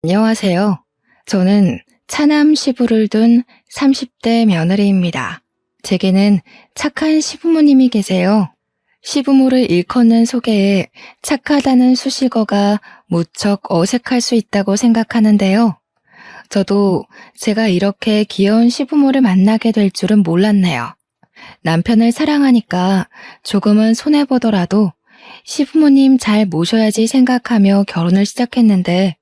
안녕하세요. 저는 차남 시부를 둔 30대 며느리입니다. 제게는 착한 시부모님이 계세요. 시부모를 일컫는 소개에 착하다는 수식어가 무척 어색할 수 있다고 생각하는데요. 저도 제가 이렇게 귀여운 시부모를 만나게 될 줄은 몰랐네요. 남편을 사랑하니까 조금은 손해보더라도 시부모님 잘 모셔야지 생각하며 결혼을 시작했는데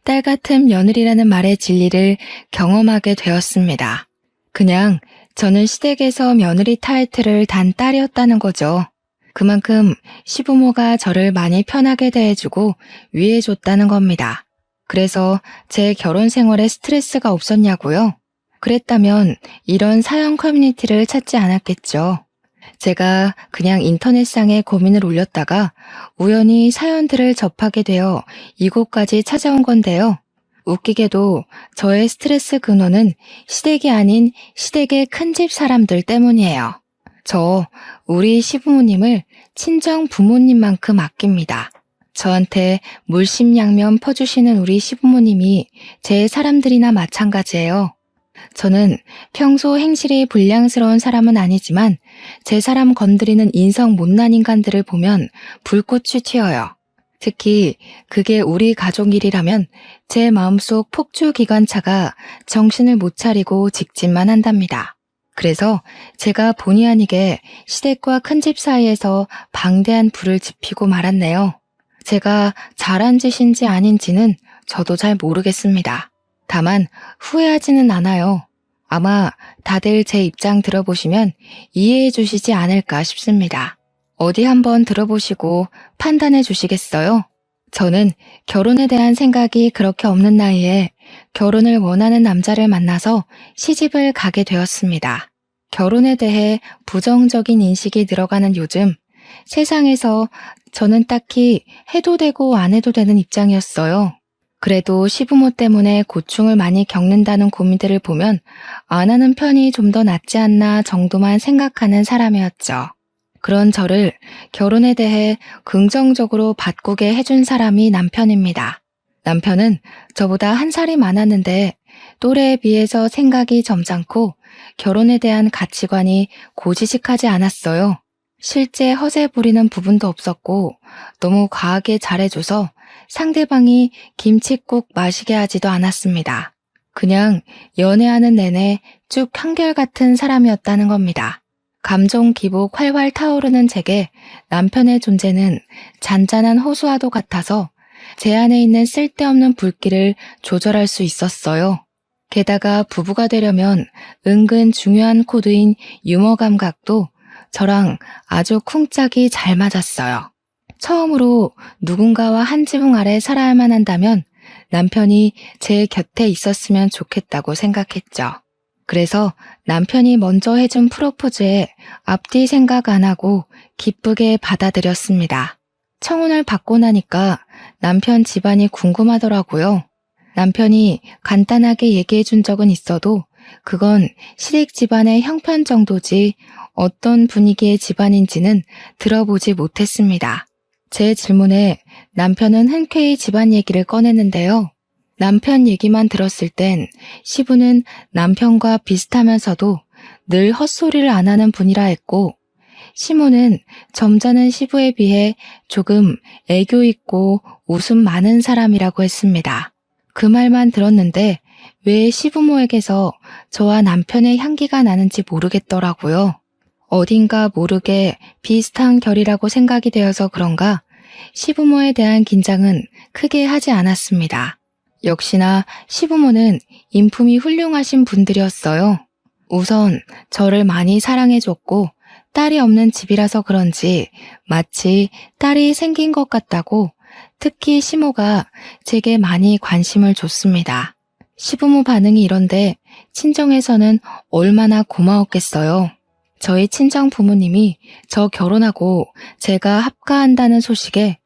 딸 같은 며느리라는 말의 진리를 경험하게 되었습니다. 그냥 저는 시댁에서 며느리 타이틀을 단 딸이었다는 거죠. 그만큼 시부모가 저를 많이 편하게 대해주고 위해줬다는 겁니다. 그래서 제 결혼 생활에 스트레스가 없었냐고요? 그랬다면 이런 사연 커뮤니티를 찾지 않았겠죠. 제가 그냥 인터넷상에 고민을 올렸다가 우연히 사연들을 접하게 되어 이곳까지 찾아온 건데요. 웃기게도 저의 스트레스 근원은 시댁이 아닌 시댁의 큰집 사람들 때문이에요. 저 우리 시부모님을 친정 부모님만큼 아낍니다. 저한테 물심양면 퍼주시는 우리 시부모님이 제 사람들이나 마찬가지예요. 저는 평소 행실이 불량스러운 사람은 아니지만 제 사람 건드리는 인성 못난 인간들을 보면 불꽃이 튀어요. 특히 그게 우리 가족 일이라면 제 마음속 폭주기관차가 정신을 못 차리고 직진만 한답니다. 그래서 제가 본의 아니게 시댁과 큰집 사이에서 방대한 불을 지피고 말았네요. 제가 잘한 짓인지 아닌지는 저도 잘 모르겠습니다. 다만 후회하지는 않아요. 아마 다들 제 입장 들어보시면 이해해 주시지 않을까 싶습니다. 어디 한번 들어보시고 판단해 주시겠어요? 저는 결혼에 대한 생각이 그렇게 없는 나이에 결혼을 원하는 남자를 만나서 시집을 가게 되었습니다. 결혼에 대해 부정적인 인식이 늘어가는 요즘 세상에서 저는 딱히 해도 되고 안 해도 되는 입장이었어요. 그래도 시부모 때문에 고충을 많이 겪는다는 고민들을 보면 안 하는 편이 좀 더 낫지 않나 정도만 생각하는 사람이었죠. 그런 저를 결혼에 대해 긍정적으로 바꾸게 해준 사람이 남편입니다. 남편은 저보다 한 살이 많았는데 또래에 비해서 생각이 점잖고 결혼에 대한 가치관이 고지식하지 않았어요. 실제 허세 부리는 부분도 없었고 너무 과하게 잘해줘서 상대방이 김칫국 마시게 하지도 않았습니다. 그냥 연애하는 내내 쭉 한결같은 사람이었다는 겁니다. 감정 기복 활활 타오르는 제게 남편의 존재는 잔잔한 호수와도 같아서 제 안에 있는 쓸데없는 불길을 조절할 수 있었어요. 게다가 부부가 되려면 은근 중요한 코드인 유머 감각도 저랑 아주 쿵짝이 잘 맞았어요. 처음으로 누군가와 한 지붕 아래 살아야만 한다면 남편이 제 곁에 있었으면 좋겠다고 생각했죠. 그래서 남편이 먼저 해준 프로포즈에 앞뒤 생각 안 하고 기쁘게 받아들였습니다. 청혼을 받고 나니까 남편 집안이 궁금하더라고요. 남편이 간단하게 얘기해 준 적은 있어도 그건 시댁 집안의 형편 정도지 어떤 분위기의 집안인지는 들어보지 못했습니다. 제 질문에 남편은 흔쾌히 집안 얘기를 꺼냈는데요. 남편 얘기만 들었을 땐 시부는 남편과 비슷하면서도 늘 헛소리를 안 하는 분이라 했고, 시모는 점잖은 시부에 비해 조금 애교 있고 웃음 많은 사람이라고 했습니다. 그 말만 들었는데 왜 시부모에게서 저와 남편의 향기가 나는지 모르겠더라고요. 어딘가 모르게 비슷한 결이라고 생각이 되어서 그런가 시부모에 대한 긴장은 크게 하지 않았습니다. 역시나 시부모는 인품이 훌륭하신 분들이었어요. 우선 저를 많이 사랑해줬고 딸이 없는 집이라서 그런지 마치 딸이 생긴 것 같다고 특히 시모가 제게 많이 관심을 줬습니다. 시부모 반응이 이런데 친정에서는 얼마나 고마웠겠어요. 저희 친정 부모님이 저 결혼하고 제가 합가한다는 소식에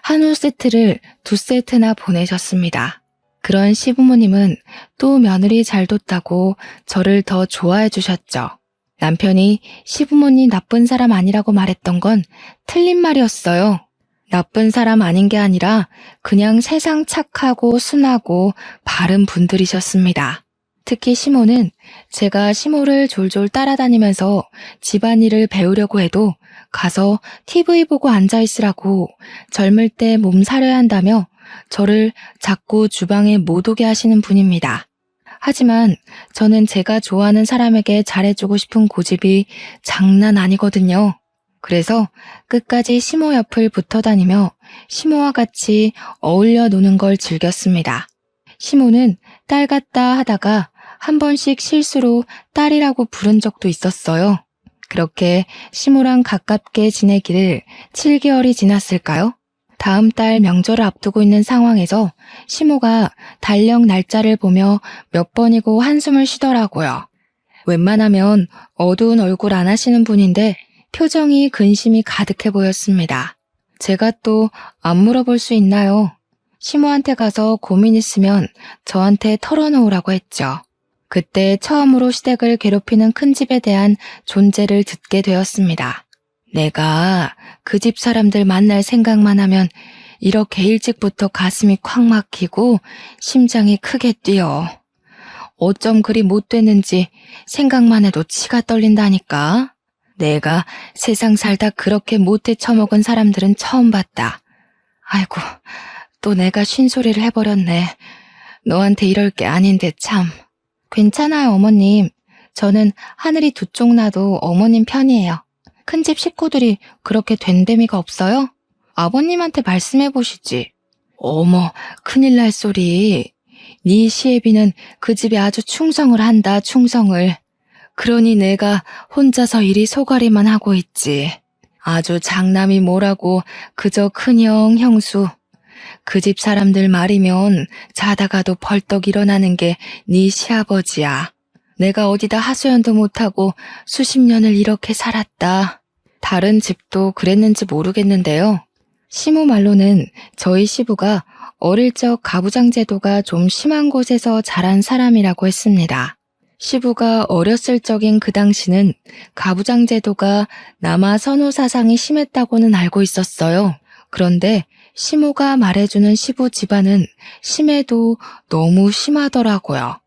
한우 세트를 2세트나 보내셨습니다. 그런 시부모님은 또 며느리 잘 뒀다고 저를 더 좋아해 주셨죠. 남편이 시부모님 나쁜 사람 아니라고 말했던 건 틀린 말이었어요. 나쁜 사람 아닌 게 아니라 그냥 세상 착하고 순하고 바른 분들이셨습니다. 특히 시모는 제가 시모를 졸졸 따라다니면서 집안일을 배우려고 해도 가서 TV 보고 앉아있으라고 젊을 때 몸 사려야 한다며 저를 자꾸 주방에 못 오게 하시는 분입니다. 하지만 저는 제가 좋아하는 사람에게 잘해주고 싶은 고집이 장난 아니거든요. 그래서 끝까지 시모 옆을 붙어 다니며 시모와 같이 어울려 노는 걸 즐겼습니다. 시모는 딸 같다 하다가 한 번씩 실수로 딸이라고 부른 적도 있었어요. 그렇게 시모랑 가깝게 지내기를 7개월이 지났을까요? 다음 달 명절을 앞두고 있는 상황에서 시모가 달력 날짜를 보며 몇 번이고 한숨을 쉬더라고요. 웬만하면 어두운 얼굴 안 하시는 분인데 표정이 근심이 가득해 보였습니다. 제가 또 안 물어볼 수 있나요? 시모한테 가서 고민 있으면 저한테 털어놓으라고 했죠. 그때 처음으로 시댁을 괴롭히는 큰 집에 대한 존재를 듣게 되었습니다. 내가 그 집 사람들 만날 생각만 하면 이렇게 일찍부터 가슴이 콱 막히고 심장이 크게 뛰어. 어쩜 그리 못 됐는지 생각만 해도 치가 떨린다니까. 내가 세상 살다 그렇게 못해 처먹은 사람들은 처음 봤다. 아이고, 또 내가 쉰소리를 해버렸네. 너한테 이럴 게 아닌데 참. 괜찮아요, 어머님. 저는 하늘이 두 쪽 나도 어머님 편이에요. 큰집 식구들이 그렇게 된데미가 없어요? 아버님한테 말씀해 보시지. 어머, 큰일 날 소리. 네 시애비는 그 집에 아주 충성을 한다, 충성을. 그러니 내가 혼자서 이리 소가리만 하고 있지. 아주 장남이 뭐라고 그저 큰형, 형수. 그 집 사람들 말이면 자다가도 벌떡 일어나는 게 네 시아버지야. 내가 어디다 하소연도 못하고 수십 년을 이렇게 살았다. 다른 집도 그랬는지 모르겠는데요. 시모 말로는 저희 시부가 어릴 적 가부장 제도가 좀 심한 곳에서 자란 사람이라고 했습니다. 시부가 어렸을 적인 그 당시는 가부장 제도가 남아 선호 사상이 심했다고는 알고 있었어요. 그런데 시모가 말해주는 시부 집안은 심해도 너무 심하더라고요.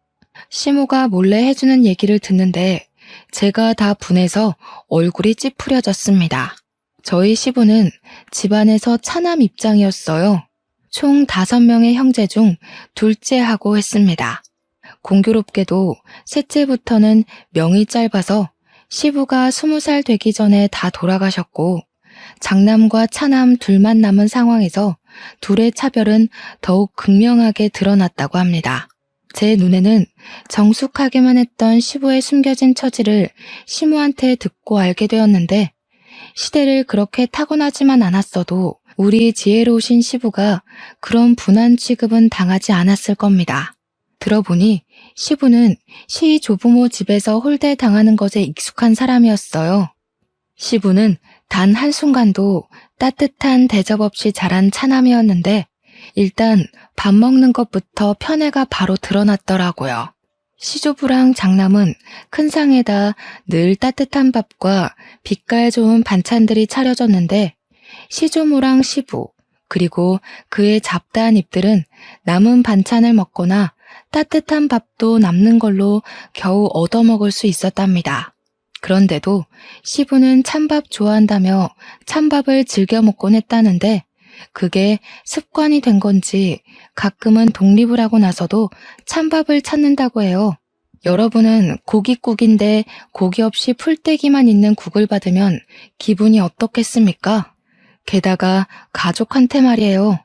시모가 몰래 해주는 얘기를 듣는데 제가 다 분해서 얼굴이 찌푸려졌습니다. 저희 시부는 집안에서 차남 입장이었어요. 총 5명의 형제 중 둘째하고 했습니다. 공교롭게도 셋째부터는 명이 짧아서 시부가 20살 되기 전에 다 돌아가셨고 장남과 차남 둘만 남은 상황에서 둘의 차별은 더욱 극명하게 드러났다고 합니다. 제 눈에는 정숙하게만 했던 시부의 숨겨진 처지를 시모한테 듣고 알게 되었는데 시대를 그렇게 타고나지만 않았어도 우리 지혜로우신 시부가 그런 분한 취급은 당하지 않았을 겁니다. 들어보니 시부는 시 조부모 집에서 홀대당하는 것에 익숙한 사람이었어요. 시부는 단 한순간도 따뜻한 대접 없이 자란 차남이었는데 일단 밥 먹는 것부터 편애가 바로 드러났더라고요. 시조부랑 장남은 큰 상에다 늘 따뜻한 밥과 빛깔 좋은 반찬들이 차려졌는데 시조모랑 시부 그리고 그의 잡다한 입들은 남은 반찬을 먹거나 따뜻한 밥도 남는 걸로 겨우 얻어먹을 수 있었답니다. 그런데도 시부는 찬밥 좋아한다며 찬밥을 즐겨 먹곤 했다는데 그게 습관이 된 건지 가끔은 독립을 하고 나서도 찬밥을 찾는다고 해요. 여러분은 고깃국인데 고기 없이 풀떼기만 있는 국을 받으면 기분이 어떻겠습니까? 게다가 가족한테 말이에요.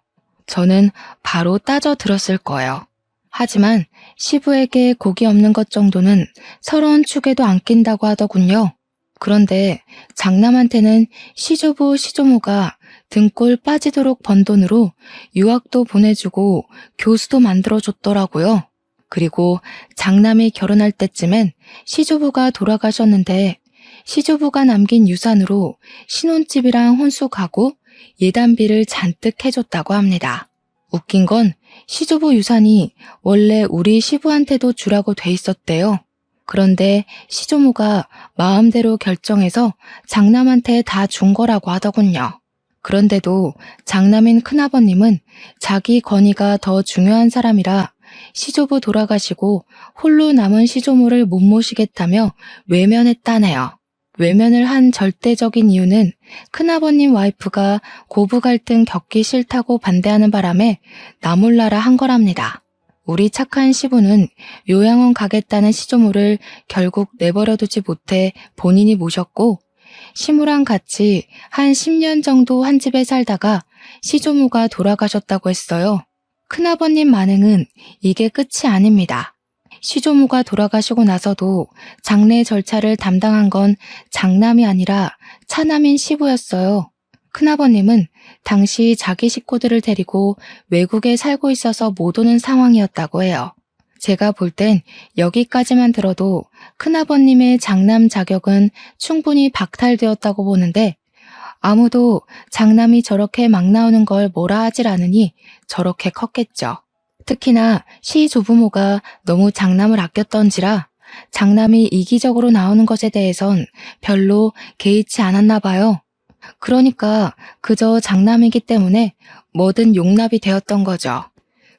저는 바로 따져 들었을 거예요. 하지만 시부에게 고기 없는 것 정도는 서러운 축에도 안 낀다고 하더군요. 그런데 장남한테는 시조부 시조모가 등골 빠지도록 번 돈으로 유학도 보내주고 교수도 만들어줬더라고요. 그리고 장남이 결혼할 때쯤엔 시조부가 돌아가셨는데 시조부가 남긴 유산으로 신혼집이랑 혼수 가구, 예단비를 잔뜩 해줬다고 합니다. 웃긴 건 시조부 유산이 원래 우리 시부한테도 주라고 돼 있었대요. 그런데 시조모가 마음대로 결정해서 장남한테 다 준 거라고 하더군요. 그런데도 장남인 큰아버님은 자기 권위가 더 중요한 사람이라 시조부 돌아가시고 홀로 남은 시조모를 못 모시겠다며 외면했다네요. 외면을 한 절대적인 이유는 큰아버님 와이프가 고부 갈등 겪기 싫다고 반대하는 바람에 나 몰라라 한 거랍니다. 우리 착한 시부는 요양원 가겠다는 시조모를 결국 내버려두지 못해 본인이 모셨고, 시무랑 같이 한 10년 정도 한 집에 살다가 시조모가 돌아가셨다고 했어요. 큰아버님 만행은 이게 끝이 아닙니다. 시조모가 돌아가시고 나서도 장례 절차를 담당한 건 장남이 아니라 차남인 시부였어요. 큰아버님은 당시 자기 식구들을 데리고 외국에 살고 있어서 못 오는 상황이었다고 해요. 제가 볼 땐 여기까지만 들어도 큰아버님의 장남 자격은 충분히 박탈되었다고 보는데, 아무도 장남이 저렇게 막 나오는 걸 뭐라 하질 않으니 저렇게 컸겠죠. 특히나 시조부모가 너무 장남을 아꼈던지라 장남이 이기적으로 나오는 것에 대해선 별로 개의치 않았나 봐요. 그러니까 그저 장남이기 때문에 뭐든 용납이 되었던 거죠.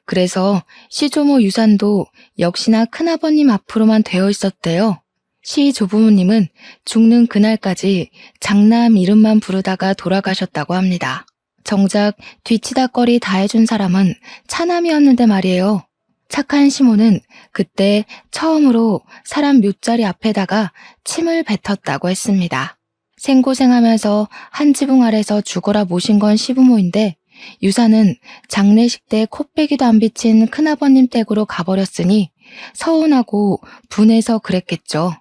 그래서 시조모 유산도 역시나 큰아버님 앞으로만 되어 있었대요. 시조부모님은 죽는 그날까지 장남 이름만 부르다가 돌아가셨다고 합니다. 정작 뒤치다꺼리 다 해준 사람은 차남이었는데 말이에요. 착한 시모는 그때 처음으로 사람 묘자리 앞에다가 침을 뱉었다고 했습니다. 생고생하면서 한 지붕 아래서 죽어라 모신 건 시부모인데, 유산은 장례식 때 코빼기도 안 비친 큰아버님 댁으로 가버렸으니 서운하고 분해서 그랬겠죠.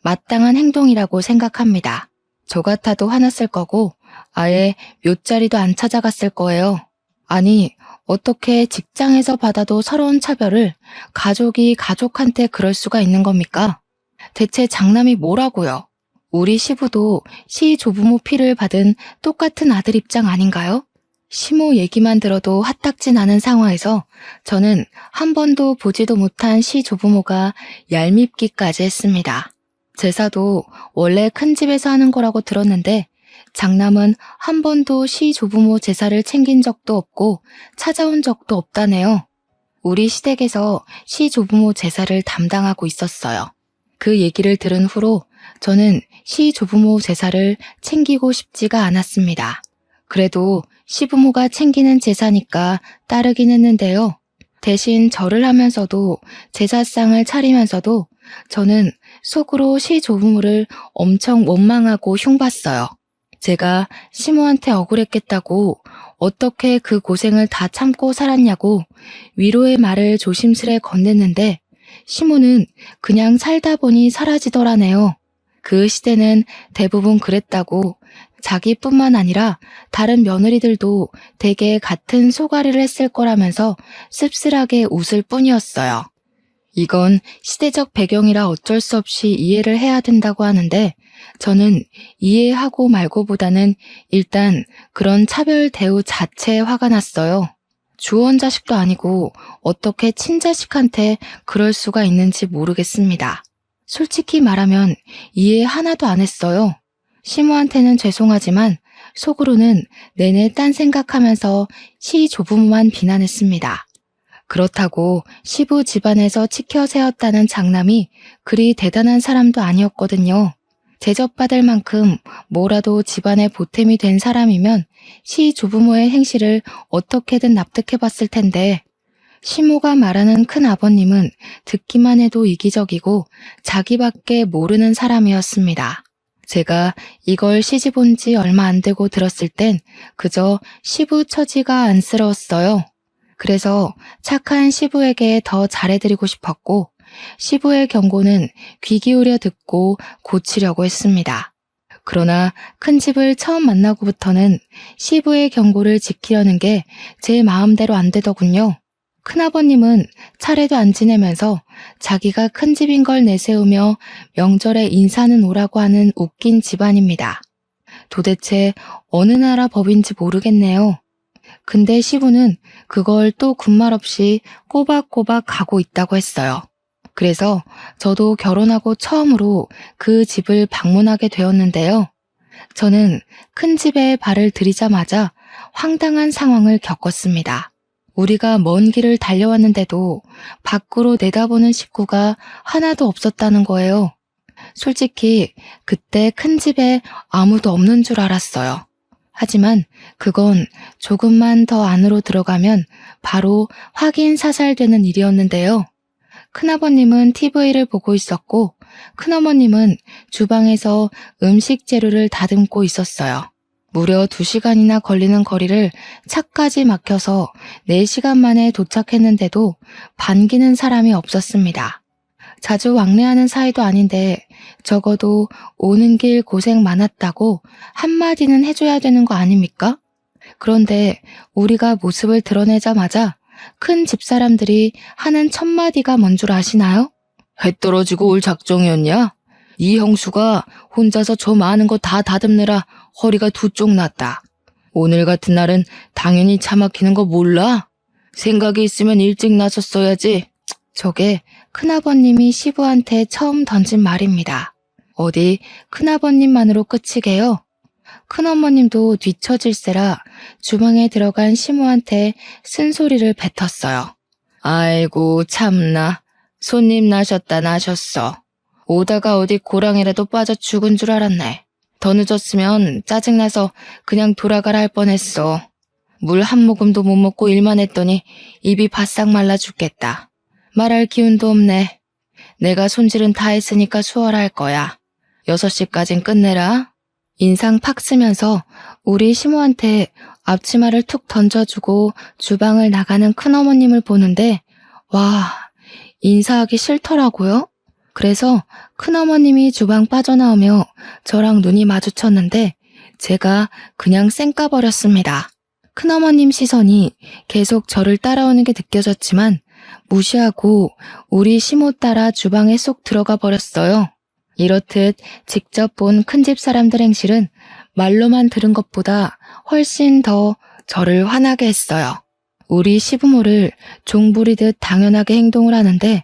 마땅한 행동이라고 생각합니다. 저 같아도 화났을 거고 아예 묘자리도 안 찾아갔을 거예요. 아니, 어떻게 직장에서 받아도 서러운 차별을 가족이 가족한테 그럴 수가 있는 겁니까? 대체 장남이 뭐라고요? 우리 시부도 시조부모 피를 받은 똑같은 아들 입장 아닌가요? 시모 얘기만 들어도 화딱지 나는 상황에서 저는 한 번도 보지도 못한 시조부모가 얄밉기까지 했습니다. 제사도 원래 큰 집에서 하는 거라고 들었는데 장남은 한 번도 시조부모 제사를 챙긴 적도 없고 찾아온 적도 없다네요. 우리 시댁에서 시조부모 제사를 담당하고 있었어요. 그 얘기를 들은 후로 저는 시조부모 제사를 챙기고 싶지가 않았습니다. 그래도 시부모가 챙기는 제사니까 따르긴 했는데요. 대신 절을 하면서도 제사상을 차리면서도 저는 속으로 시조부모를 엄청 원망하고 흉봤어요. 제가 시모한테 억울했겠다고 어떻게 그 고생을 다 참고 살았냐고 위로의 말을 조심스레 건넸는데 시모는 그냥 살다 보니 사라지더라네요. 그 시대는 대부분 그랬다고, 자기뿐만 아니라 다른 며느리들도 대개 같은 소가리를 했을 거라면서 씁쓸하게 웃을 뿐이었어요. 이건 시대적 배경이라 어쩔 수 없이 이해를 해야 된다고 하는데 저는 이해하고 말고보다는 일단 그런 차별 대우 자체에 화가 났어요. 주원자식도 아니고 어떻게 친자식한테 그럴 수가 있는지 모르겠습니다. 솔직히 말하면 이해 하나도 안 했어요. 시모한테는 죄송하지만 속으로는 내내 딴 생각하면서 시조부모만 비난했습니다. 그렇다고 시부 집안에서 치켜 세웠다는 장남이 그리 대단한 사람도 아니었거든요. 대접받을 만큼 뭐라도 집안의 보탬이 된 사람이면 시조부모의 행실을 어떻게든 납득해봤을 텐데, 시모가 말하는 큰아버님은 듣기만 해도 이기적이고 자기밖에 모르는 사람이었습니다. 제가 이걸 시집 온 지 얼마 안 되고 들었을 땐 그저 시부 처지가 안쓰러웠어요. 그래서 착한 시부에게 더 잘해드리고 싶었고 시부의 경고는 귀 기울여 듣고 고치려고 했습니다. 그러나 큰 집을 처음 만나고부터는 시부의 경고를 지키려는 게 제 마음대로 안 되더군요. 큰아버님은 차례도 안 지내면서 자기가 큰 집인 걸 내세우며 명절에 인사는 오라고 하는 웃긴 집안입니다. 도대체 어느 나라 법인지 모르겠네요. 근데 시부는 그걸 또 군말 없이 꼬박꼬박 가고 있다고 했어요. 그래서 저도 결혼하고 처음으로 그 집을 방문하게 되었는데요. 저는 큰 집에 발을 들이자마자 황당한 상황을 겪었습니다. 우리가 먼 길을 달려왔는데도 밖으로 내다보는 식구가 하나도 없었다는 거예요. 솔직히 그때 큰 집에 아무도 없는 줄 알았어요. 하지만 그건 조금만 더 안으로 들어가면 바로 확인 사살되는 일이었는데요. 큰아버님은 TV를 보고 있었고 큰어머님은 주방에서 음식 재료를 다듬고 있었어요. 무려 2시간이나 걸리는 거리를 차까지 막혀서 4시간 만에 도착했는데도 반기는 사람이 없었습니다. 자주 왕래하는 사이도 아닌데 적어도 오는 길 고생 많았다고 한마디는 해줘야 되는 거 아닙니까? 그런데 우리가 모습을 드러내자마자 큰 집사람들이 하는 첫 마디가 뭔 줄 아시나요? 해 떨어지고 올 작정이었냐? 이 형수가 혼자서 저 많은 거 다 다듬느라 허리가 두 쪽 났다. 오늘 같은 날은 당연히 차 막히는 거 몰라? 생각이 있으면 일찍 나섰어야지. 저게 큰아버님이 시부한테 처음 던진 말입니다. 어디 큰아버님만으로 끝이게요? 큰어머님도 뒤처질세라 주방에 들어간 시모한테 쓴소리를 뱉었어요. 아이고 참나. 손님 나셨다 나셨어. 오다가 어디 고랑이라도 빠져 죽은 줄 알았네. 더 늦었으면 짜증나서 그냥 돌아가라 할 뻔했어. 물 한 모금도 못 먹고 일만 했더니 입이 바싹 말라 죽겠다. 말할 기운도 없네. 내가 손질은 다 했으니까 수월할 거야. 6시까진 끝내라. 인상 팍 쓰면서 우리 시모한테 앞치마를 툭 던져주고 주방을 나가는 큰어머님을 보는데 와, 인사하기 싫더라고요. 그래서 큰어머님이 주방 빠져나오며 저랑 눈이 마주쳤는데 제가 그냥 쌩까버렸습니다. 큰어머님 시선이 계속 저를 따라오는 게 느껴졌지만 무시하고 우리 시모 따라 주방에 쏙 들어가 버렸어요. 이렇듯 직접 본 큰집 사람들 행실은 말로만 들은 것보다 훨씬 더 저를 화나게 했어요. 우리 시부모를 종부리듯 당연하게 행동을 하는데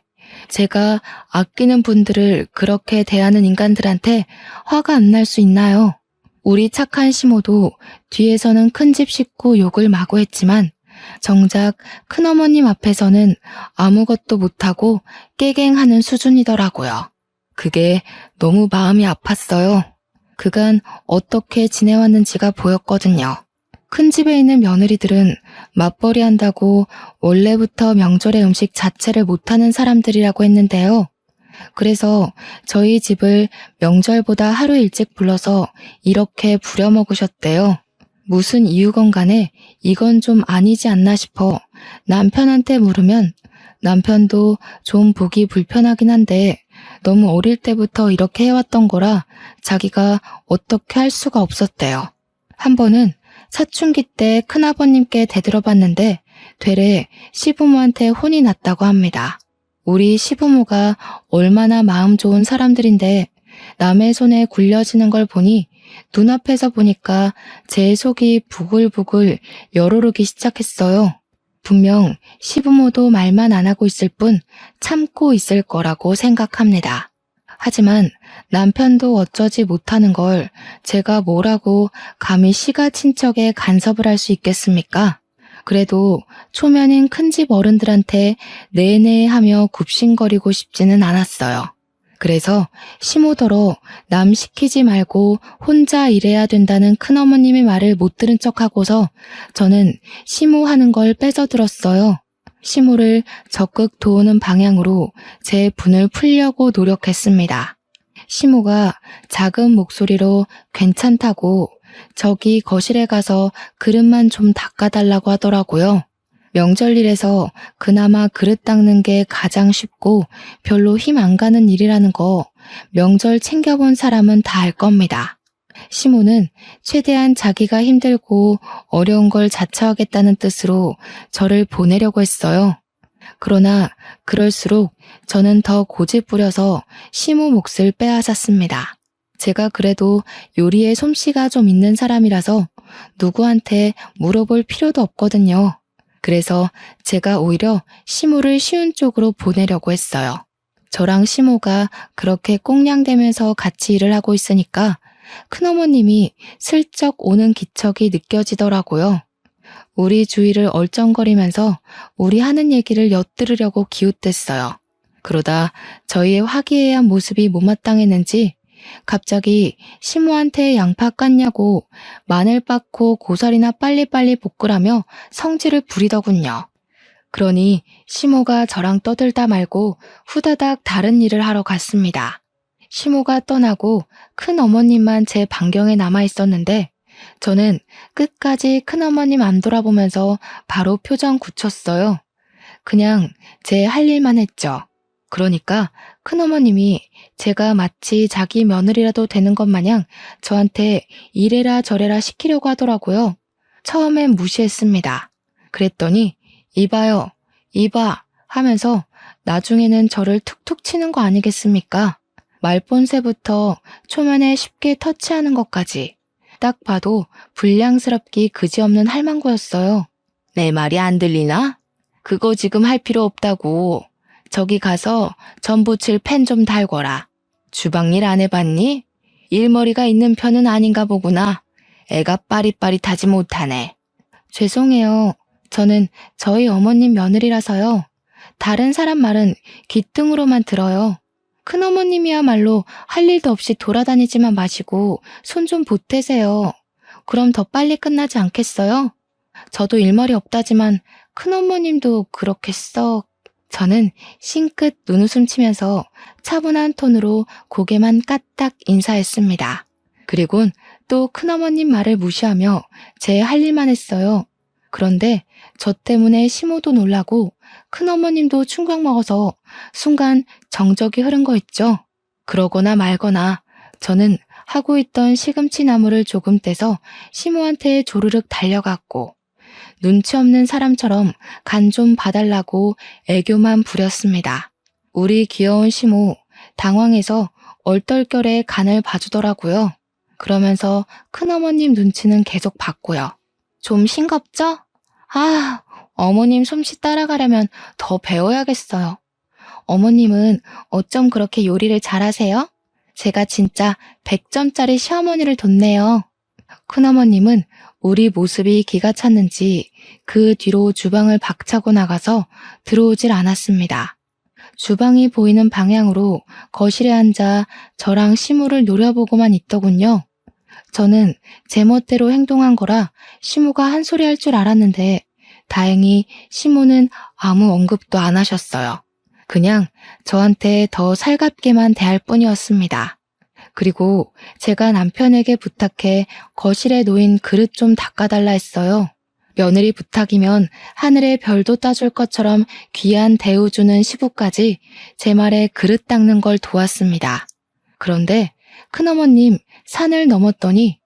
제가 아끼는 분들을 그렇게 대하는 인간들한테 화가 안 날 수 있나요? 우리 착한 시모도 뒤에서는 큰집 식구 욕을 마구 했지만 정작 큰어머님 앞에서는 아무것도 못하고 깨갱하는 수준이더라고요. 그게 너무 마음이 아팠어요. 그간 어떻게 지내왔는지가 보였거든요. 큰 집에 있는 며느리들은 맞벌이 한다고 원래부터 명절의 음식 자체를 못하는 사람들이라고 했는데요. 그래서 저희 집을 명절보다 하루 일찍 불러서 이렇게 부려먹으셨대요. 무슨 이유건 간에 이건 좀 아니지 않나 싶어 남편한테 물으면 남편도 좀 보기 불편하긴 한데 너무 어릴 때부터 이렇게 해왔던 거라 자기가 어떻게 할 수가 없었대요. 한 번은 사춘기 때 큰아버님께 대들어봤는데 되레 시부모한테 혼이 났다고 합니다. 우리 시부모가 얼마나 마음 좋은 사람들인데 남의 손에 굴려지는 걸 보니 눈앞에서 보니까 제 속이 부글부글 열오르기 시작했어요. 분명 시부모도 말만 안 하고 있을 뿐 참고 있을 거라고 생각합니다. 하지만 남편도 어쩌지 못하는 걸 제가 뭐라고 감히 시가 친척에 간섭을 할 수 있겠습니까? 그래도 초면인 큰집 어른들한테 네네 하며 굽신거리고 싶지는 않았어요. 그래서 시모더러 남 시키지 말고 혼자 일해야 된다는 큰어머님의 말을 못 들은 척하고서 저는 시모 하는 걸 뺏어들었어요. 시모를 적극 도우는 방향으로 제 분을 풀려고 노력했습니다. 시모가 작은 목소리로 괜찮다고 저기 거실에 가서 그릇만 좀 닦아달라고 하더라고요. 명절일에서 그나마 그릇 닦는 게 가장 쉽고 별로 힘 안 가는 일이라는 거 명절 챙겨본 사람은 다 알 겁니다. 시모는 최대한 자기가 힘들고 어려운 걸 자처하겠다는 뜻으로 저를 보내려고 했어요. 그러나 그럴수록 저는 더 고집 부려서 시모 몫을 빼앗았습니다. 제가 그래도 요리에 솜씨가 좀 있는 사람이라서 누구한테 물어볼 필요도 없거든요. 그래서 제가 오히려 시모를 쉬운 쪽으로 보내려고 했어요. 저랑 시모가 그렇게 꽁냥대면서 같이 일을 하고 있으니까 큰어머님이 슬쩍 오는 기척이 느껴지더라고요. 우리 주위를 얼쩡거리면서 우리 하는 얘기를 엿들으려고 기웃댔어요. 그러다 저희의 화기애애한 모습이 못마땅했는지 갑자기 시모한테 양파 깠냐고 마늘 빻고 고사리나 빨리빨리 볶으라며 성질을 부리더군요. 그러니 시모가 저랑 떠들다 말고 후다닥 다른 일을 하러 갔습니다. 시모가 떠나고 큰 어머님만 제 반경에 남아 있었는데 저는 끝까지 큰어머님 안 돌아보면서 바로 표정 굳혔어요. 그냥 제 할 일만 했죠. 그러니까 큰어머님이 제가 마치 자기 며느리라도 되는 것 마냥 저한테 이래라 저래라 시키려고 하더라고요. 처음엔 무시했습니다. 그랬더니 이봐요, 이봐 하면서 나중에는 저를 툭툭 치는 거 아니겠습니까? 말본새부터 초면에 쉽게 터치하는 것까지 딱 봐도 불량스럽기 그지없는 할망구였어요. 내 말이 안 들리나? 그거 지금 할 필요 없다고. 저기 가서 전 부칠 펜 좀 달거라. 주방일 안 해봤니? 일머리가 있는 편은 아닌가 보구나. 애가 빠릿빠릿하지 못하네. 죄송해요. 저는 저희 어머님 며느리라서요. 다른 사람 말은 귀등으로만 들어요. 큰어머님이야말로 할 일도 없이 돌아다니지만 마시고 손 좀 보태세요. 그럼 더 빨리 끝나지 않겠어요? 저도 일머리 없다지만 큰어머님도 그렇게 썩... 저는 싱긋 눈웃음 치면서 차분한 톤으로 고개만 까딱 인사했습니다. 그리곤 또 큰어머님 말을 무시하며 제 할 일만 했어요. 그런데 저 때문에 시모도 놀라고 큰어머님도 충격 먹어서 순간 정적이 흐른 거 있죠. 그러거나 말거나 저는 하고 있던 시금치 나무를 조금 떼서 시모한테 조르륵 달려갔고 눈치 없는 사람처럼 간 좀 봐달라고 애교만 부렸습니다. 우리 귀여운 시모 당황해서 얼떨결에 간을 봐주더라고요. 그러면서 큰어머님 눈치는 계속 봤고요. 좀 싱겁죠? 아, 어머님 솜씨 따라가려면 더 배워야겠어요. 어머님은 어쩜 그렇게 요리를 잘하세요? 제가 진짜 100점짜리 시어머니를 뒀네요. 큰어머님은 우리 모습이 기가 찼는지 그 뒤로 주방을 박차고 나가서 들어오질 않았습니다. 주방이 보이는 방향으로 거실에 앉아 저랑 시무를 노려보고만 있더군요. 저는 제멋대로 행동한 거라 시무가 한 소리 할 줄 알았는데 다행히 시무는 아무 언급도 안 하셨어요. 그냥 저한테 더 살갑게만 대할 뿐이었습니다. 그리고 제가 남편에게 부탁해 거실에 놓인 그릇 좀 닦아달라 했어요. 며느리 부탁이면 하늘의 별도 따줄 것처럼 귀한 대우 주는 시부까지 제 말에 그릇 닦는 걸 도왔습니다. 그런데 큰어머님 산을 넘었더니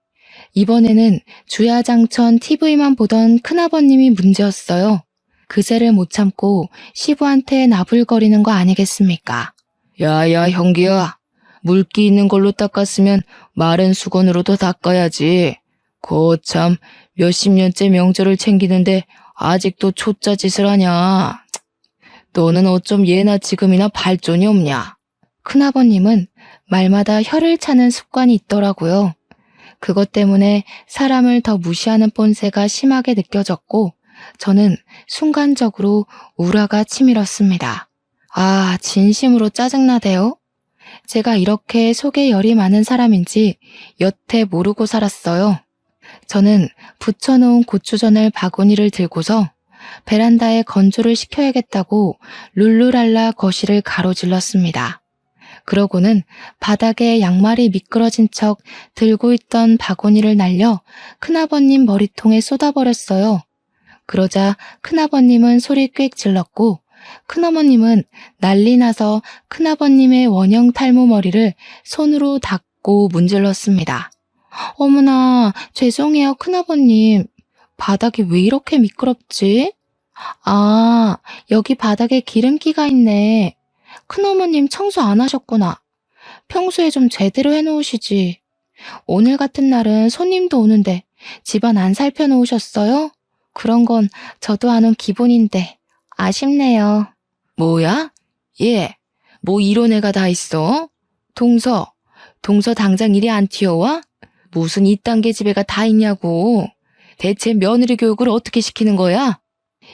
이번에는 주야장천 TV만 보던 큰아버님이 문제였어요. 그새를 못 참고 시부한테 나불거리는 거 아니겠습니까? 야야 형기야. 물기 있는 걸로 닦았으면 마른 수건으로도 닦아야지. 거참 몇십 년째 명절을 챙기는데 아직도 초짜 짓을 하냐. 너는 어쩜 예나 지금이나 발전이 없냐. 큰아버님은 말마다 혀를 차는 습관이 있더라고요. 그것 때문에 사람을 더 무시하는 본새가 심하게 느껴졌고 저는 순간적으로 우라가 치밀었습니다. 아, 진심으로 짜증나대요. 제가 이렇게 속에 열이 많은 사람인지 여태 모르고 살았어요. 저는 부쳐놓은 고추전을 바구니를 들고서 베란다에 건조를 시켜야겠다고 룰루랄라 거실을 가로질렀습니다. 그러고는 바닥에 양말이 미끄러진 척 들고 있던 바구니를 날려 큰아버님 머리통에 쏟아버렸어요. 그러자 큰아버님은 소리 꽥 질렀고 큰어머님은 난리 나서 큰아버님의 원형 탈모 머리를 손으로 닦고 문질렀습니다. 어머나, 죄송해요, 큰아버님. 바닥이 왜 이렇게 미끄럽지? 아, 여기 바닥에 기름기가 있네. 큰어머님 청소 안 하셨구나. 평소에 좀 제대로 해놓으시지. 오늘 같은 날은 손님도 오는데 집안 안 살펴놓으셨어요? 그런 건 저도 아는 기본인데 아쉽네요. 뭐야? 얘, 뭐 이런 애가 다 있어? 동서 당장 이리 안 튀어와? 무슨 이딴 계집애가 다 있냐고. 대체 며느리 교육을 어떻게 시키는 거야?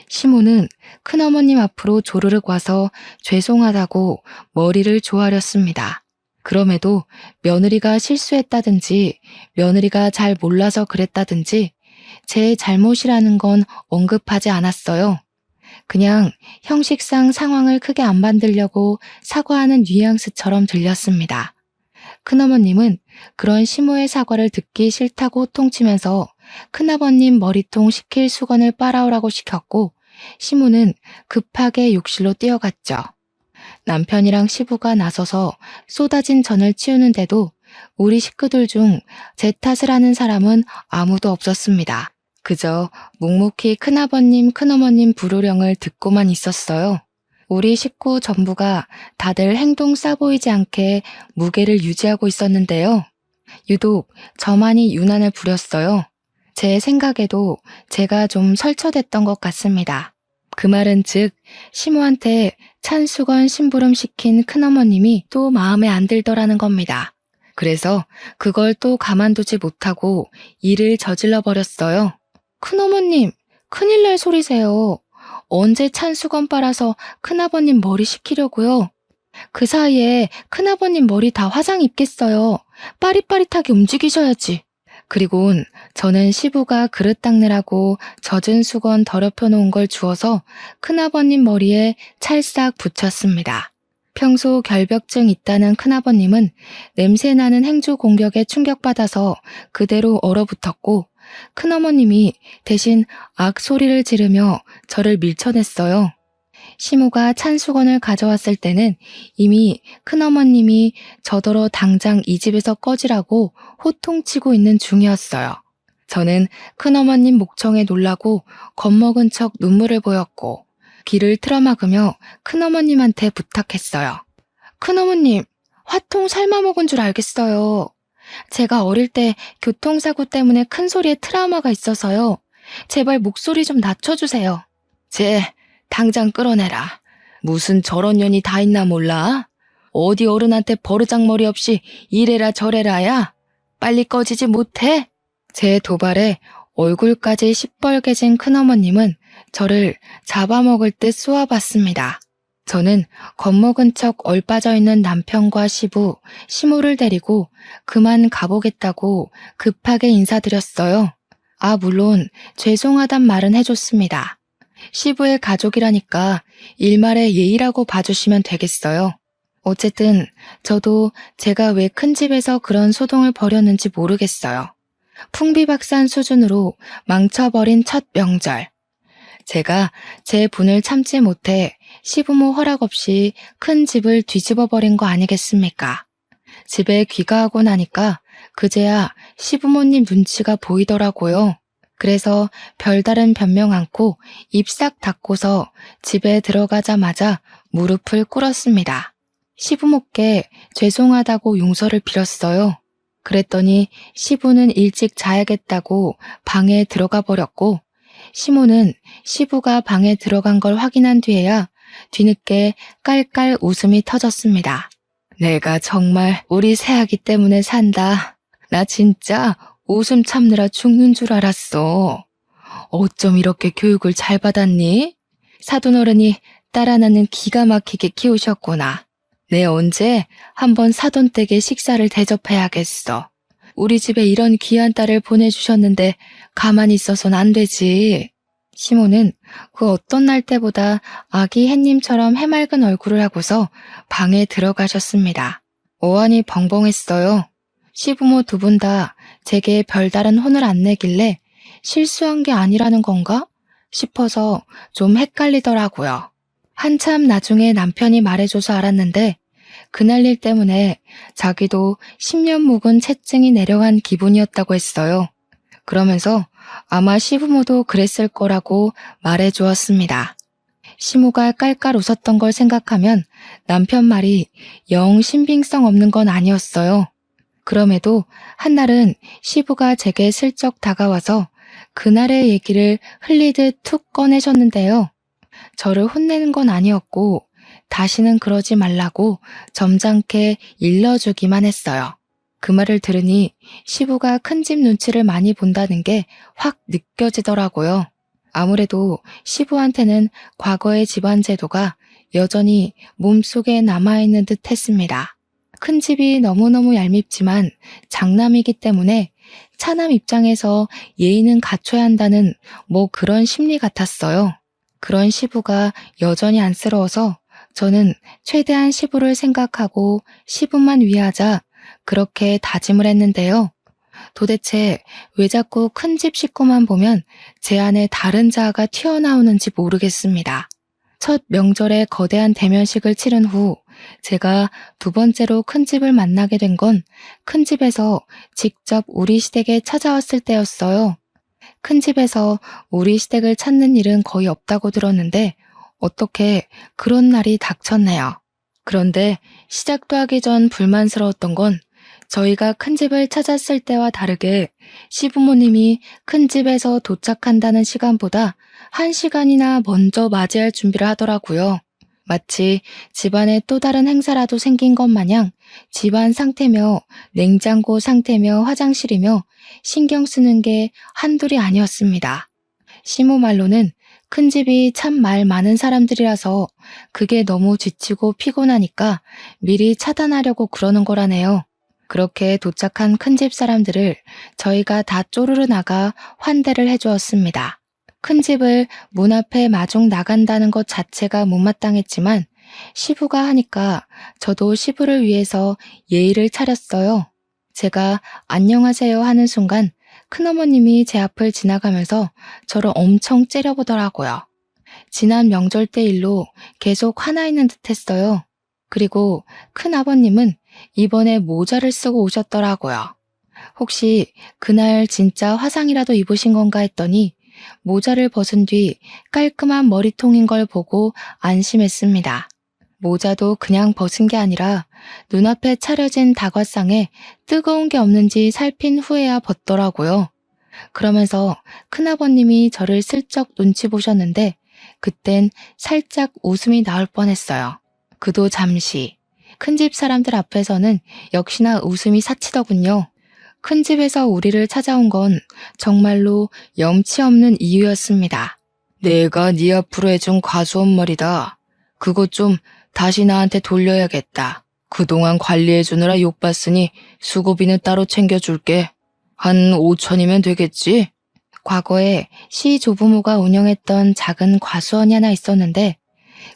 시모는 큰어머님 앞으로 조르륵 와서 죄송하다고 머리를 조아렸습니다. 그럼에도 며느리가 실수했다든지 며느리가 잘 몰라서 그랬다든지 제 잘못이라는 건 언급하지 않았어요. 그냥 형식상 상황을 크게 안 만들려고 사과하는 뉘앙스처럼 들렸습니다. 큰어머님은 그런 시모의 사과를 듣기 싫다고 호통치면서 큰아버님 머리통 식힐 수건을 빨아오라고 시켰고 시모는 급하게 욕실로 뛰어갔죠. 남편이랑 시부가 나서서 쏟아진 전을 치우는데도 우리 식구들 중 제 탓을 하는 사람은 아무도 없었습니다. 그저 묵묵히 큰아버님, 큰어머님 부르령을 듣고만 있었어요. 우리 식구 전부가 다들 행동 싸보이지 않게 무게를 유지하고 있었는데요. 유독 저만이 유난을 부렸어요. 제 생각에도 제가 좀 설쳐댔던 것 같습니다. 그 말은 즉 시모한테 찬수건 심부름 시킨 큰어머님이 또 마음에 안 들더라는 겁니다. 그래서 그걸 또 가만두지 못하고 일을 저질러 버렸어요. 큰어머님, 큰일 날 소리세요. 언제 찬수건 빨아서 큰아버님 머리 식히려고요? 그 사이에 큰아버님 머리 다 화상 입겠어요. 빠릿빠릿하게 움직이셔야지. 그리곤 저는 시부가 그릇 닦느라고 젖은 수건 더럽혀 놓은 걸 주워서 큰아버님 머리에 찰싹 붙였습니다. 평소 결벽증 있다는 큰아버님은 냄새나는 행주 공격에 충격받아서 그대로 얼어붙었고 큰어머님이 대신 악소리를 지르며 저를 밀쳐냈어요. 시모가 찬 수건을 가져왔을 때는 이미 큰어머님이 저더러 당장 이 집에서 꺼지라고 호통치고 있는 중이었어요. 저는 큰어머님 목청에 놀라고 겁먹은 척 눈물을 보였고 귀를 틀어막으며 큰어머님한테 부탁했어요. 큰어머님, 화통 삶아먹은 줄 알겠어요. 제가 어릴 때 교통사고 때문에 큰 소리에 트라우마가 있어서요. 제발 목소리 좀 낮춰주세요. 당장 끌어내라. 무슨 저런 년이 다 있나 몰라? 어디 어른한테 버르장머리 없이 이래라 저래라야? 빨리 꺼지지 못해? 제 도발에 얼굴까지 시뻘개진 큰어머님은 저를 잡아먹을 듯 쏘아봤습니다. 저는 겁먹은 척 얼빠져 있는 남편과 시부, 시모를 데리고 그만 가보겠다고 급하게 인사드렸어요. 물론 죄송하단 말은 해줬습니다. 시부의 가족이라니까 일말의 예의라고 봐주시면 되겠어요. 어쨌든 저도 제가 왜 큰 집에서 그런 소동을 벌였는지 모르겠어요. 풍비박산 수준으로 망쳐버린 첫 명절. 제가 제 분을 참지 못해 시부모 허락 없이 큰 집을 뒤집어버린 거 아니겠습니까? 집에 귀가하고 나니까 그제야 시부모님 눈치가 보이더라고요. 그래서 별다른 변명 않고 입 싹 닫고서 집에 들어가자마자 무릎을 꿇었습니다. 시부모께 죄송하다고 용서를 빌었어요. 그랬더니 시부는 일찍 자야겠다고 방에 들어가 버렸고 시모는 시부가 방에 들어간 걸 확인한 뒤에야 뒤늦게 깔깔 웃음이 터졌습니다. 내가 정말 우리 새아기 때문에 산다. 나 진짜 웃음 참느라 죽는 줄 알았어. 어쩜 이렇게 교육을 잘 받았니? 사돈어른이 딸 하나는 기가 막히게 키우셨구나. 내 언제 한번 사돈댁에 식사를 대접해야겠어. 우리 집에 이런 귀한 딸을 보내주셨는데 가만히 있어선 안 되지. 시모는 그 어떤 날 때보다 아기 햇님처럼 해맑은 얼굴을 하고서 방에 들어가셨습니다. 어안이 벙벙했어요. 시부모 두 분 다 제게 별다른 혼을 안 내길래 실수한 게 아니라는 건가 싶어서 좀 헷갈리더라고요. 한참 나중에 남편이 말해줘서 알았는데 그날 일 때문에 자기도 10년 묵은 채증이 내려간 기분이었다고 했어요. 그러면서 아마 시부모도 그랬을 거라고 말해주었습니다. 시모가 깔깔 웃었던 걸 생각하면 남편 말이 영 신빙성 없는 건 아니었어요. 그럼에도 한날은 시부가 제게 슬쩍 다가와서 그날의 얘기를 흘리듯 툭 꺼내셨는데요. 저를 혼내는 건 아니었고 다시는 그러지 말라고 점잖게 일러주기만 했어요. 그 말을 들으니 시부가 큰 집 눈치를 많이 본다는 게 확 느껴지더라고요. 아무래도 시부한테는 과거의 집안 제도가 여전히 몸속에 남아있는 듯 했습니다. 큰 집이 너무너무 얄밉지만 장남이기 때문에 차남 입장에서 예의는 갖춰야 한다는 뭐 그런 심리 같았어요. 그런 시부가 여전히 안쓰러워서 저는 최대한 시부를 생각하고 시부만 위하자 그렇게 다짐을 했는데요. 도대체 왜 자꾸 큰 집 식구만 보면 제 안에 다른 자아가 튀어나오는지 모르겠습니다. 첫 명절에 거대한 대면식을 치른 후 제가 두 번째로 큰 집을 만나게 된 건 큰 집에서 직접 우리 시댁에 찾아왔을 때였어요. 큰 집에서 우리 시댁을 찾는 일은 거의 없다고 들었는데 어떻게 그런 날이 닥쳤네요. 그런데 시작도 하기 전 불만스러웠던 건 저희가 큰 집을 찾았을 때와 다르게 시부모님이 큰 집에서 도착한다는 시간보다 1시간이나 먼저 맞이할 준비를 하더라고요. 마치 집안에 또 다른 행사라도 생긴 것 마냥 집안 상태며 냉장고 상태며 화장실이며 신경 쓰는 게 한둘이 아니었습니다. 시모 말로는 큰 집이 참 말 많은 사람들이라서 그게 너무 지치고 피곤하니까 미리 차단하려고 그러는 거라네요. 그렇게 도착한 큰 집 사람들을 저희가 다 쪼르르 나가 환대를 해주었습니다. 큰 집을 문 앞에 마중 나간다는 것 자체가 못마땅했지만 시부가 하니까 저도 시부를 위해서 예의를 차렸어요. 제가 안녕하세요 하는 순간 큰어머님이 제 앞을 지나가면서 저를 엄청 째려보더라고요. 지난 명절 때 일로 계속 화나 있는 듯 했어요. 그리고 큰아버님은 이번에 모자를 쓰고 오셨더라고요. 혹시 그날 진짜 화상이라도 입으신 건가 했더니 모자를 벗은 뒤 깔끔한 머리통인 걸 보고 안심했습니다. 모자도 그냥 벗은 게 아니라 눈앞에 차려진 다과상에 뜨거운 게 없는지 살핀 후에야 벗더라고요. 그러면서 큰아버님이 저를 슬쩍 눈치 보셨는데 그땐 살짝 웃음이 나올 뻔했어요. 그도 잠시. 큰집 사람들 앞에서는 역시나 웃음이 사치더군요. 큰 집에서 우리를 찾아온 건 정말로 염치 없는 이유였습니다. 내가 네 앞으로 해준 과수원 머리다. 그거 좀 다시 나한테 돌려야겠다. 그동안 관리해주느라 욕봤으니 수고비는 따로 챙겨줄게. 한 5천이면 되겠지? 과거에 시 조부모가 운영했던 작은 과수원이 하나 있었는데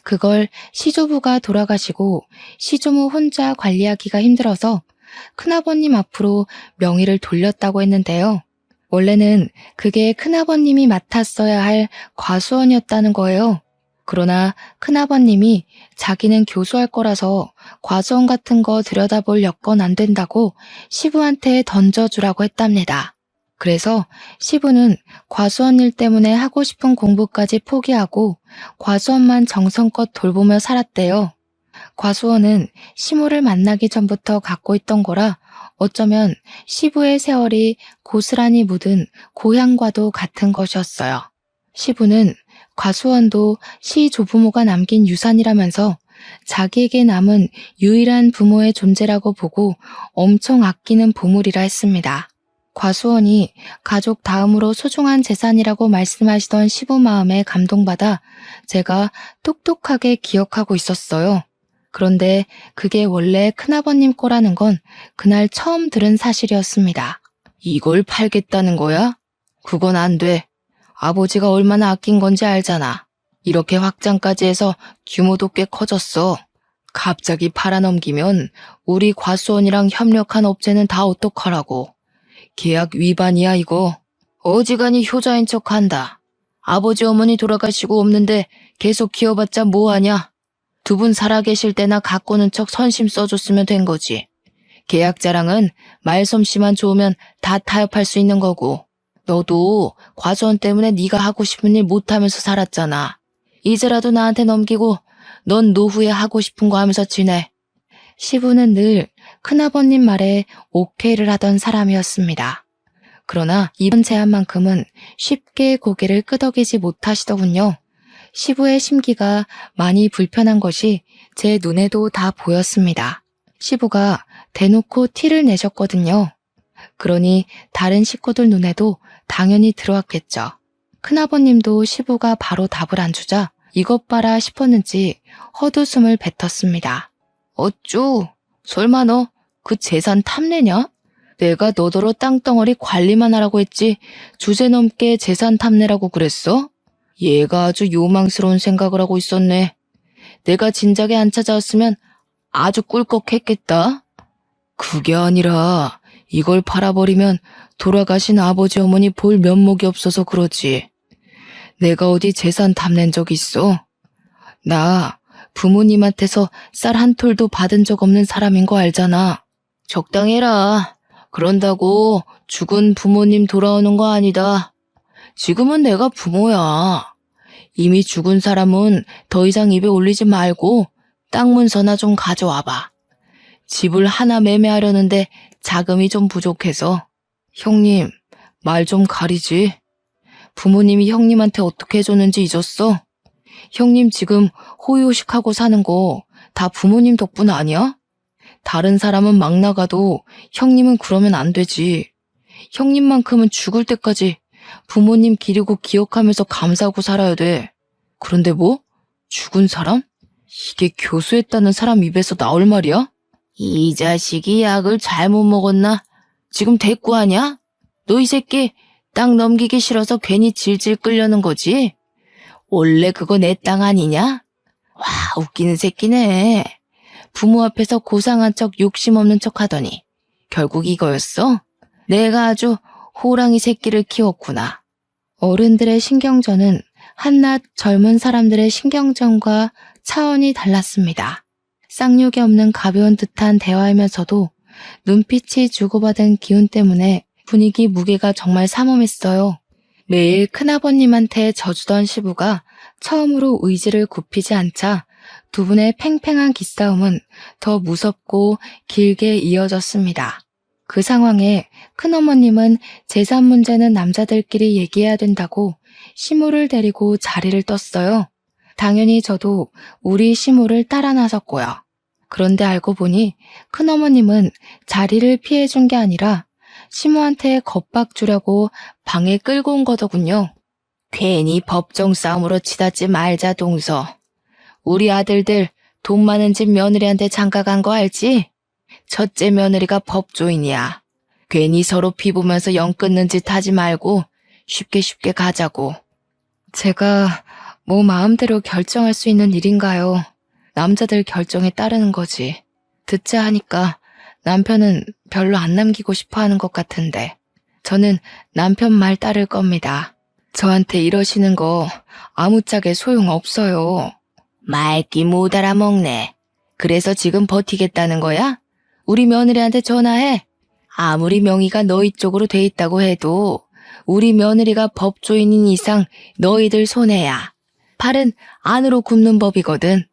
그걸 시조부가 돌아가시고 시조모 혼자 관리하기가 힘들어서 큰아버님 앞으로 명의를 돌렸다고 했는데요. 원래는 그게 큰아버님이 맡았어야 할 과수원이었다는 거예요. 그러나 큰아버님이 자기는 교수할 거라서 과수원 같은 거 들여다볼 여건 안 된다고 시부한테 던져주라고 했답니다. 그래서 시부는 과수원 일 때문에 하고 싶은 공부까지 포기하고 과수원만 정성껏 돌보며 살았대요. 과수원은 시모를 만나기 전부터 갖고 있던 거라 어쩌면 시부의 세월이 고스란히 묻은 고향과도 같은 것이었어요. 시부는 과수원도 시 조부모가 남긴 유산이라면서 자기에게 남은 유일한 부모의 존재라고 보고 엄청 아끼는 보물이라 했습니다. 과수원이 가족 다음으로 소중한 재산이라고 말씀하시던 시부 마음에 감동받아 제가 똑똑하게 기억하고 있었어요. 그런데 그게 원래 큰아버님 거라는 건 그날 처음 들은 사실이었습니다. 이걸 팔겠다는 거야? 그건 안 돼. 아버지가 얼마나 아낀 건지 알잖아. 이렇게 확장까지 해서 규모도 꽤 커졌어. 갑자기 팔아넘기면 우리 과수원이랑 협력한 업체는 다 어떡하라고. 계약 위반이야 이거. 어지간히 효자인 척한다. 아버지 어머니 돌아가시고 없는데 계속 키워봤자 뭐하냐. 두 분 살아계실 때나 가꾸는 척 선심 써줬으면 된 거지. 계약 자랑은 말솜씨만 좋으면 다 타협할 수 있는 거고. 너도 과수원 때문에 네가 하고 싶은 일 못하면서 살았잖아. 이제라도 나한테 넘기고 넌 노후에 하고 싶은 거 하면서 지내. 시부는 늘 큰아버님 말에 오케이를 하던 사람이었습니다. 그러나 이번 제안만큼은 쉽게 고개를 끄덕이지 못하시더군요. 시부의 심기가 많이 불편한 것이 제 눈에도 다 보였습니다. 시부가 대놓고 티를 내셨거든요. 그러니 다른 식구들 눈에도 당연히 들어왔겠죠. 큰아버님도 시부가 바로 답을 안 주자 이것 봐라 싶었는지 헛웃음을 뱉었습니다. 어쭈? 설마 너 그 재산 탐내냐? 내가 너더러 땅덩어리 관리만 하라고 했지 주제넘게 재산 탐내라고 그랬어? 얘가 아주 요망스러운 생각을 하고 있었네. 내가 진작에 안 찾아왔으면 아주 꿀꺽했겠다. 그게 아니라 이걸 팔아버리면 돌아가신 아버지 어머니 볼 면목이 없어서 그러지. 내가 어디 재산 탐낸 적 있어? 나 부모님한테서 쌀 한 톨도 받은 적 없는 사람인 거 알잖아. 적당히 해라. 그런다고 죽은 부모님 돌아오는 거 아니다. 지금은 내가 부모야. 이미 죽은 사람은 더 이상 입에 올리지 말고 땅 문서나 좀 가져와봐. 집을 하나 매매하려는데 자금이 좀 부족해서. 형님, 말 좀 가리지. 부모님이 형님한테 어떻게 해줬는지 잊었어? 형님 지금 호의호식하고 사는 거 다 부모님 덕분 아니야? 다른 사람은 막 나가도 형님은 그러면 안 되지. 형님만큼은 죽을 때까지 부모님 기리고 기억하면서 감사하고 살아야 돼. 그런데 뭐? 죽은 사람? 이게 교수했다는 사람 입에서 나올 말이야? 이 자식이 약을 잘못 먹었나? 지금 대꾸하냐? 너 이 새끼 땅 넘기기 싫어서 괜히 질질 끌려는 거지? 원래 그거 내 땅 아니냐? 와, 웃기는 새끼네. 부모 앞에서 고상한 척 욕심 없는 척 하더니 결국 이거였어? 내가 아주 호랑이 새끼를 키웠구나. 어른들의 신경전은 한낱 젊은 사람들의 신경전과 차원이 달랐습니다. 쌍욕이 없는 가벼운 듯한 대화이면서도 눈빛이 주고받은 기운 때문에 분위기 무게가 정말 삼엄했어요. 매일 큰아버님한테 져주던 시부가 처음으로 의지를 굽히지 않자 두 분의 팽팽한 기싸움은 더 무섭고 길게 이어졌습니다. 그 상황에 큰어머님은 재산 문제는 남자들끼리 얘기해야 된다고 시모를 데리고 자리를 떴어요. 당연히 저도 우리 시모를 따라 나섰고요. 그런데 알고 보니 큰어머님은 자리를 피해준 게 아니라 시모한테 겁박 주려고 방에 끌고 온 거더군요. 괜히 법정 싸움으로 치닫지 말자 동서. 우리 아들들 돈 많은 집 며느리한테 장가 간 거 알지? 첫째 며느리가 법조인이야. 괜히 서로 피보면서 영 끊는 짓 하지 말고 쉽게 가자고. 제가 뭐 마음대로 결정할 수 있는 일인가요? 남자들 결정에 따르는 거지. 듣자 하니까 남편은 별로 안 남기고 싶어 하는 것 같은데 저는 남편 말 따를 겁니다. 저한테 이러시는 거 아무짝에 소용없어요. 말기 못 알아먹네. 그래서 지금 버티겠다는 거야? 우리 며느리한테 전화해. 아무리 명의가 너희 쪽으로 돼 있다고 해도 우리 며느리가 법조인인 이상 너희들 손해야. 팔은 안으로 굽는 법이거든.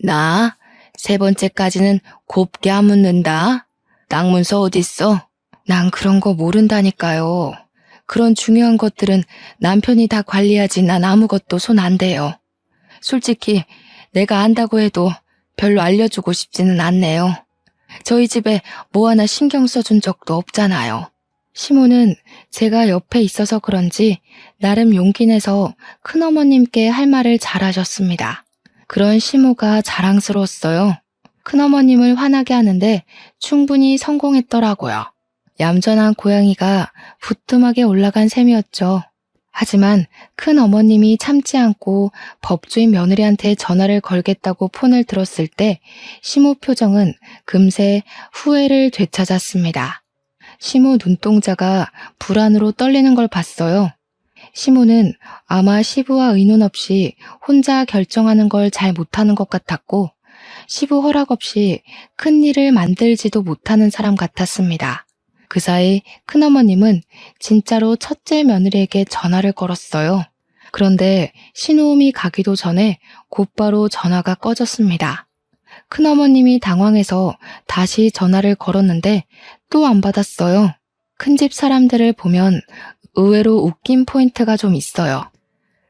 나 세 번째까지는 곱게 안 묻는다. 땅 문서 어딨어? 난 그런 거 모른다니까요. 그런 중요한 것들은 남편이 다 관리하지 난 아무것도 손 안 대요. 솔직히 내가 안다고 해도 별로 알려주고 싶지는 않네요. 저희 집에 뭐 하나 신경 써준 적도 없잖아요. 시모는 제가 옆에 있어서 그런지 나름 용기 내서 큰어머님께 할 말을 잘하셨습니다. 그런 시모가 자랑스러웠어요. 큰어머님을 화나게 하는데 충분히 성공했더라고요. 얌전한 고양이가 부뚜막에 올라간 셈이었죠. 하지만 큰어머님이 참지 않고 법조인 며느리한테 전화를 걸겠다고 폰을 들었을 때 시모 표정은 금세 후회를 되찾았습니다. 시모 눈동자가 불안으로 떨리는 걸 봤어요. 시모는 아마 시부와 의논 없이 혼자 결정하는 걸 잘 못하는 것 같았고 시부 허락 없이 큰 일을 만들지도 못하는 사람 같았습니다. 그 사이 큰어머님은 진짜로 첫째 며느리에게 전화를 걸었어요. 그런데 신호음이 가기도 전에 곧바로 전화가 꺼졌습니다. 큰어머님이 당황해서 다시 전화를 걸었는데 또 안 받았어요. 큰집 사람들을 보면 의외로 웃긴 포인트가 좀 있어요.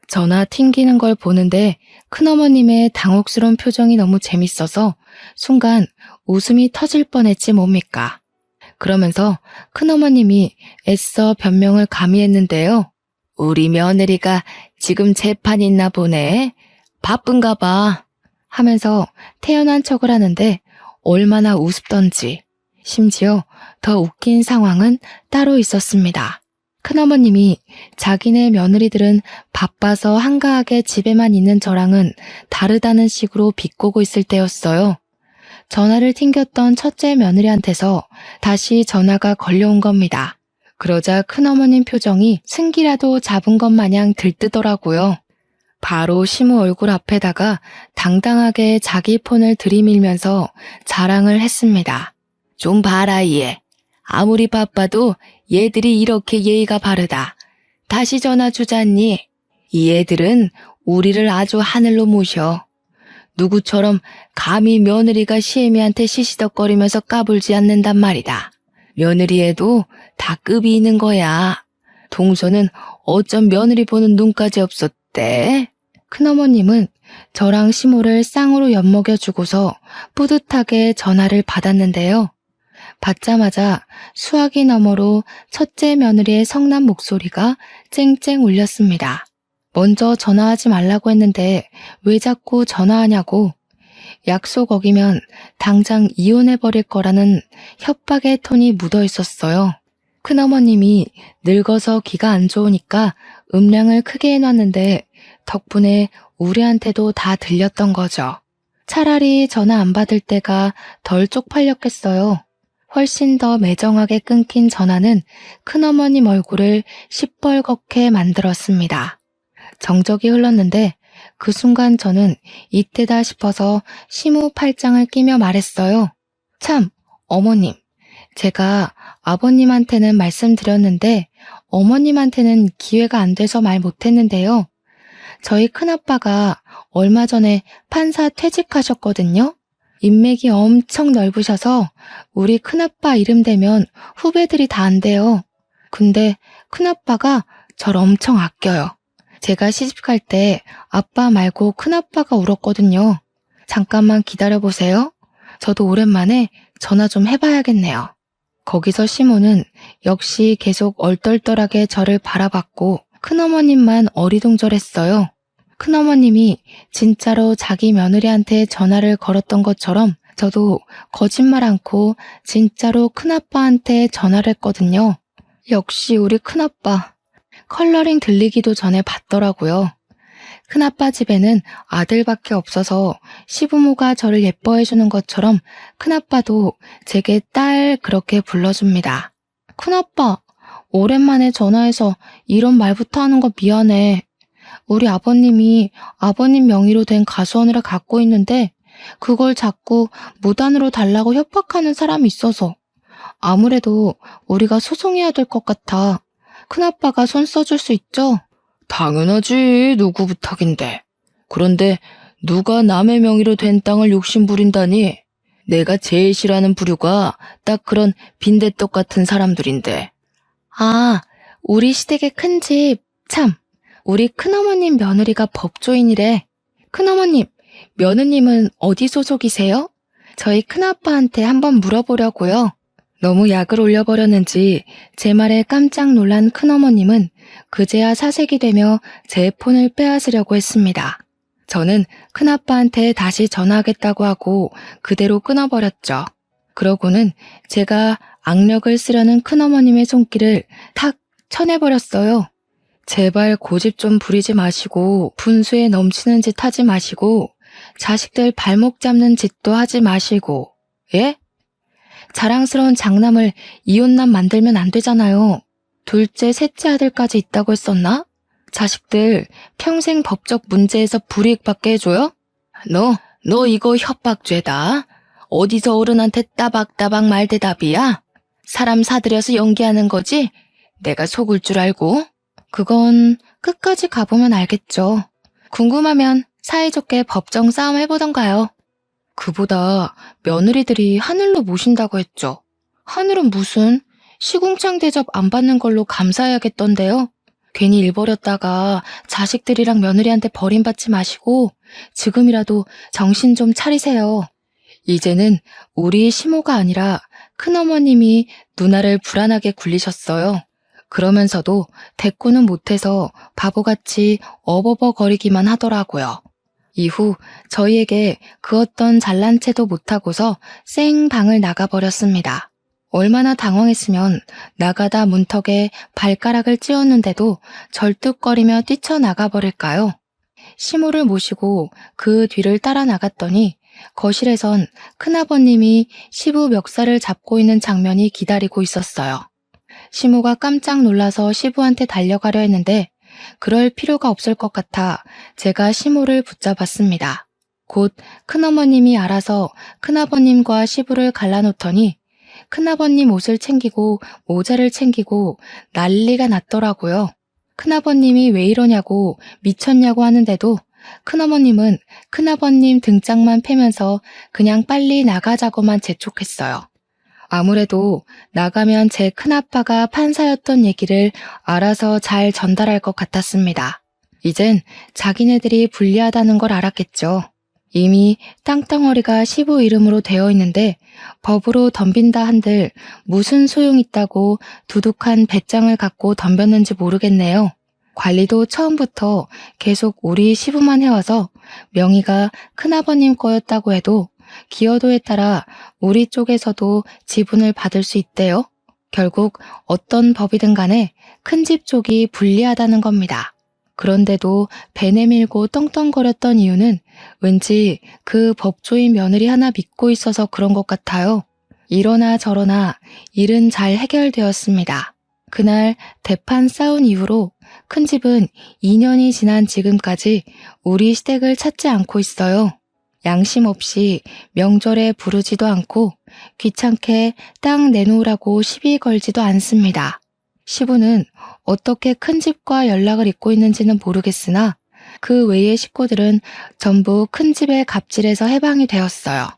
전화 튕기는 걸 보는데 큰어머님의 당혹스러운 표정이 너무 재밌어서 순간 웃음이 터질 뻔했지 뭡니까. 그러면서 큰어머님이 애써 변명을 가미했는데요. 우리 며느리가 지금 재판 있나 보네. 바쁜가 봐. 하면서 태연한 척을 하는데 얼마나 우습던지. 심지어 더 웃긴 상황은 따로 있었습니다. 큰어머님이 자기네 며느리들은 바빠서 한가하게 집에만 있는 저랑은 다르다는 식으로 비꼬고 있을 때였어요. 전화를 튕겼던 첫째 며느리한테서 다시 전화가 걸려온 겁니다. 그러자 큰어머님 표정이 승기라도 잡은 것 마냥 들뜨더라고요. 바로 시모 얼굴 앞에다가 당당하게 자기 폰을 들이밀면서 자랑을 했습니다. 좀 봐라 얘. 아무리 바빠도 얘들이 이렇게 예의가 바르다. 다시 전화 주잖니. 이 애들은 우리를 아주 하늘로 모셔. 누구처럼 감히 며느리가 시애미한테 시시덕거리면서 까불지 않는단 말이다. 며느리에도 다 급이 있는 거야. 동서는 어쩜 며느리 보는 눈까지 없었대? 큰어머님은 저랑 시모를 쌍으로 엿먹여주고서 뿌듯하게 전화를 받았는데요. 받자마자 수화기 너머로 첫째 며느리의 성난 목소리가 쨍쨍 울렸습니다. 먼저 전화하지 말라고 했는데 왜 자꾸 전화하냐고. 약속 어기면 당장 이혼해버릴 거라는 협박의 톤이 묻어 있었어요. 큰어머님이 늙어서 귀가 안 좋으니까 음량을 크게 해놨는데 덕분에 우리한테도 다 들렸던 거죠. 차라리 전화 안 받을 때가 덜 쪽팔렸겠어요. 훨씬 더 매정하게 끊긴 전화는 큰어머님 얼굴을 시뻘겋게 만들었습니다. 정적이 흘렀는데 그 순간 저는 이때다 싶어서 시무 팔짱을 끼며 말했어요. 참, 어머님, 제가 아버님한테는 말씀드렸는데 어머님한테는 기회가 안 돼서 말 못했는데요. 저희 큰아빠가 얼마 전에 판사 퇴직하셨거든요. 인맥이 엄청 넓으셔서 우리 큰아빠 이름 대면 후배들이 다 안 돼요. 근데 큰아빠가 절 엄청 아껴요. 제가 시집갈 때 아빠 말고 큰아빠가 울었거든요. 잠깐만 기다려보세요. 저도 오랜만에 전화 좀 해봐야겠네요. 거기서 시모는 역시 계속 얼떨떨하게 저를 바라봤고 큰어머님만 어리둥절했어요. 큰어머님이 진짜로 자기 며느리한테 전화를 걸었던 것처럼 저도 거짓말 않고 진짜로 큰아빠한테 전화를 했거든요. 역시 우리 큰아빠. 컬러링 들리기도 전에 받더라고요. 큰아빠 집에는 아들밖에 없어서 시부모가 저를 예뻐해주는 것처럼 큰아빠도 제게 딸 그렇게 불러줍니다. 큰아빠, 오랜만에 전화해서 이런 말부터 하는 거 미안해. 우리 아버님이 아버님 명의로 된 가수원을 갖고 있는데 그걸 자꾸 무단으로 달라고 협박하는 사람이 있어서 아무래도 우리가 소송해야 될 것 같아. 큰아빠가 손 써줄 수 있죠? 당연하지. 누구 부탁인데. 그런데 누가 남의 명의로 된 땅을 욕심부린다니. 내가 제일 싫어하는 부류가 딱 그런 빈대떡 같은 사람들인데. 아, 우리 시댁의 큰 집. 참, 우리 큰어머님 며느리가 법조인이래. 큰어머님, 며느님은 어디 소속이세요? 저희 큰아빠한테 한번 물어보려고요. 너무 약을 올려버렸는지 제 말에 깜짝 놀란 큰어머님은 그제야 사색이 되며 제 폰을 빼앗으려고 했습니다. 저는 큰아빠한테 다시 전화하겠다고 하고 그대로 끊어버렸죠. 그러고는 제가 악력을 쓰려는 큰어머님의 손길을 탁 쳐내버렸어요. 제발 고집 좀 부리지 마시고 분수에 넘치는 짓 하지 마시고 자식들 발목 잡는 짓도 하지 마시고. 예? 자랑스러운 장남을 이혼남 만들면 안 되잖아요. 둘째, 셋째 아들까지 있다고 했었나? 자식들 평생 법적 문제에서 불이익 받게 해줘요? 너 이거 협박죄다. 어디서 어른한테 따박따박 말대답이야? 사람 사들여서 연기하는 거지? 내가 속을 줄 알고? 그건 끝까지 가보면 알겠죠. 궁금하면 사이좋게 법정 싸움 해보던가요. 그보다 며느리들이 하늘로 모신다고 했죠. 하늘은 무슨 시궁창 대접 안 받는 걸로 감사해야겠던데요. 괜히 일 버렸다가 자식들이랑 며느리한테 버림받지 마시고 지금이라도 정신 좀 차리세요. 이제는 우리 시모가 아니라 큰어머님이 누나를 불안하게 굴리셨어요. 그러면서도 대꾸는 못해서 바보같이 어버버거리기만 하더라고요. 이후 저희에게 그 어떤 잘난 체도 못하고서 쌩 방을 나가버렸습니다. 얼마나 당황했으면 나가다 문턱에 발가락을 찧었는데도 절뚝거리며 뛰쳐나가버릴까요? 시모를 모시고 그 뒤를 따라 나갔더니 거실에선 큰아버님이 시부 멱살을 잡고 있는 장면이 기다리고 있었어요. 시모가 깜짝 놀라서 시부한테 달려가려 했는데 그럴 필요가 없을 것 같아 제가 시모를 붙잡았습니다. 곧 큰어머님이 알아서 큰아버님과 시부를 갈라놓더니 큰아버님 옷을 챙기고 모자를 챙기고 난리가 났더라고요. 큰아버님이 왜 이러냐고 미쳤냐고 하는데도 큰어머님은 큰아버님 등짝만 패면서 그냥 빨리 나가자고만 재촉했어요. 아무래도 나가면 제 큰아빠가 판사였던 얘기를 알아서 잘 전달할 것 같았습니다. 이젠 자기네들이 불리하다는 걸 알았겠죠. 이미 땅덩어리가 시부 이름으로 되어 있는데 법으로 덤빈다 한들 무슨 소용 있다고 두둑한 배짱을 갖고 덤볐는지 모르겠네요. 관리도 처음부터 계속 우리 시부만 해와서 명의가 큰아버님 거였다고 해도 기여도에 따라 우리 쪽에서도 지분을 받을 수 있대요. 결국 어떤 법이든 간에 큰 집 쪽이 불리하다는 겁니다. 그런데도 배 내밀고 떵떵거렸던 이유는 왠지 그 법조인 며느리 하나 믿고 있어서 그런 것 같아요. 이러나 저러나 일은 잘 해결되었습니다. 그날 대판 싸운 이후로 큰 집은 2년이 지난 지금까지 우리 시댁을 찾지 않고 있어요. 양심 없이 명절에 부르지도 않고 귀찮게 땅 내놓으라고 시비 걸지도 않습니다. 시부는 어떻게 큰 집과 연락을 잇고 있는지는 모르겠으나 그 외의 식구들은 전부 큰 집의 갑질에서 해방이 되었어요.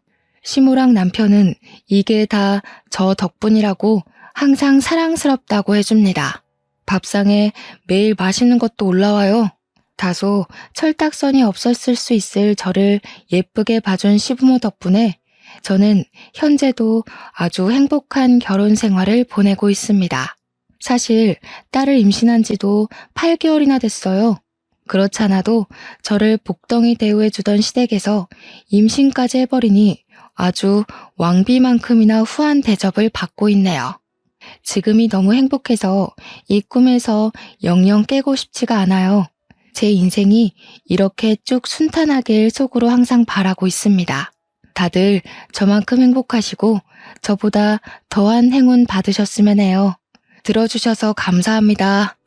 시모랑 남편은 이게 다 저 덕분이라고 항상 사랑스럽다고 해줍니다. 밥상에 매일 맛있는 것도 올라와요. 다소 철딱선이 없었을 수 있을 저를 예쁘게 봐준 시부모 덕분에 저는 현재도 아주 행복한 결혼 생활을 보내고 있습니다. 사실 딸을 임신한 지도 8개월이나 됐어요. 그렇잖아도 저를 복덩이 대우해주던 시댁에서 임신까지 해버리니 아주 왕비만큼이나 후한 대접을 받고 있네요. 지금이 너무 행복해서 이 꿈에서 영영 깨고 싶지가 않아요. 제 인생이 이렇게 쭉 순탄하길 속으로 항상 바라고 있습니다. 다들 저만큼 행복하시고 저보다 더한 행운 받으셨으면 해요. 들어주셔서 감사합니다.